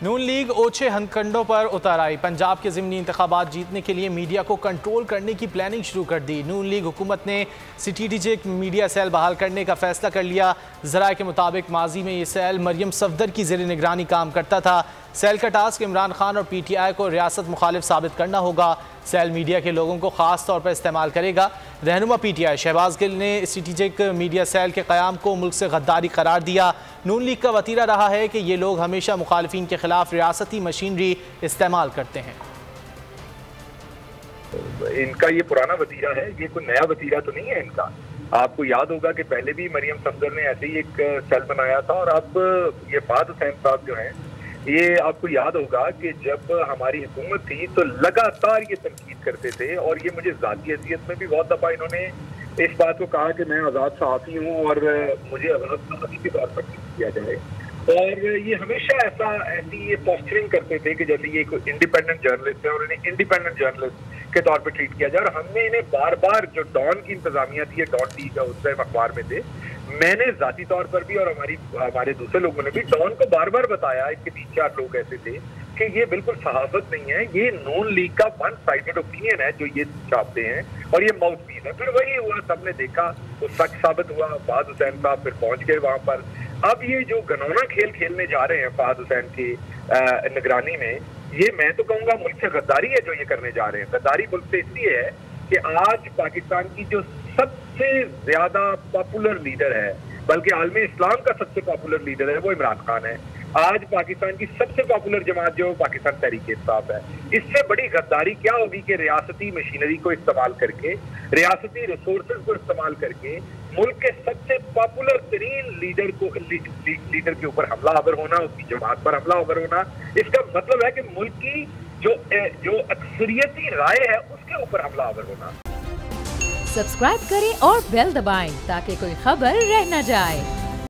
نون league اوچھے ہتھکنڈوں پر اتر آئی۔ پنجاب کے ضمنی انتخابات جیتنے کے لیے میڈیا کو کنٹرول کرنے کی پلاننگ شروع کر دی۔ نون لیگ حکومت نے اسٹریٹجک میڈیا سیل بحال کرنے کا فیصلہ کر لیا۔ ذرائع کے مطابق ماضی میں یہ سیل مریم صفدر کی زیر نگرانی کام کرتا تھا۔ سیل کا ٹاسک عمران خان اور پی ٹی آئی کو ریاست مخالف ثابت کرنا ہوگا۔ سیل میڈیا کے لوگوں کو خاص طور پر استعمال کرے گا۔ رہنما پی ٹی آئی شہباز گل نے اسٹریٹجک میڈیا سیل کے قیام کو ملک سے غداری قرار دیا۔ نون لیگ کا وتیرہ رہا ہے کہ یہ لوگ ہمیشہ مخالفین کے خلاف ریاستی مشینری استعمال کرتے ہیں۔ ان کا یہ پرانا وتیرہ ہے، یہ کوئی نیا وتیرہ تو نہیں ہے ان کا۔ آپ کو یاد ہوگا کہ پہلے بھی مریم صفدر نے ایسے ہی ایک سیل بنایا تھا، اور اب یہ فہد حسین صاحب جو ہیں، یہ آپ کو یاد ہوگا کہ جب ہماری حکومت تھی تو لگاتار یہ تنقید کرتے تھے، اور یہ مجھے ذاتی حیثیت میں بھی بہت دفعہ انہوں نے اس بات کو کہا کہ میں آزاد صحافی ہوں اور مجھے آزاد صحافی کے طور پر ٹریٹ کیا جائے، اور یہ ہمیشہ ایسی یہ پوسچرنگ کرتے تھے کہ جیسے یہ کوئی انڈیپینڈنٹ جرنلسٹ ہے اور انہیں انڈیپینڈنٹ جرنلسٹ کے طور پہ ٹریٹ کیا جائے۔ اور ہم نے انہیں بار بار، جو ڈان کی انتظامیہ تھی، ڈان ٹی کا اس ٹائم اخبار میں تھے، میں نے ذاتی طور پر بھی اور ہمارے دوسرے لوگوں نے بھی ڈان کو بار بار بتایا، اس کے 3-4 لوگ ایسے تھے کہ یہ بالکل صحافت نہیں ہے، یہ نون لیگ کا ون سائیڈڈ اوپینین ہے جو یہ چھاپتے ہیں، اور یہ ماؤتھ پیس ہے۔ پھر وہی ہوا، سب نے دیکھا، وہ سچ ثابت ہوا۔ فہد حسین صاحب پھر پہنچ گئے وہاں پر۔ اب یہ جو گنونا کھیل کھیلنے جا رہے ہیں فہد حسین کی نگرانی میں، یہ میں تو کہوں گا ملک سے غداری ہے جو یہ کرنے جا رہے ہیں۔ غداری ملک سے اس لیے ہے کہ آج پاکستان کی جو سب سے زیادہ پاپولر لیڈر ہے، بلکہ عالم اسلام کا سب سے پاپولر لیڈر ہے، وہ عمران خان ہے۔ آج پاکستان کی سب سے پاپولر جماعت جو پاکستان تحریک انصاف ہے۔ اس سے بڑی غداری کیا ہوگی کہ ریاستی مشینری کو استعمال کر کے، ریاستی ریسورسز کو استعمال کر کے ملک کے سب سے پاپولر ترین لیڈر کے اوپر حملہ آور ہونا، اس کی جماعت پر حملہ آور ہونا۔ اس کا مطلب ہے کہ ملک کی جو اکثریتی رائے ہے اس کے اوپر حملہ آور ہونا۔ سبسکرائب کریں اور بیل دبائیں تاکہ کوئی خبر رہ نہ جائے۔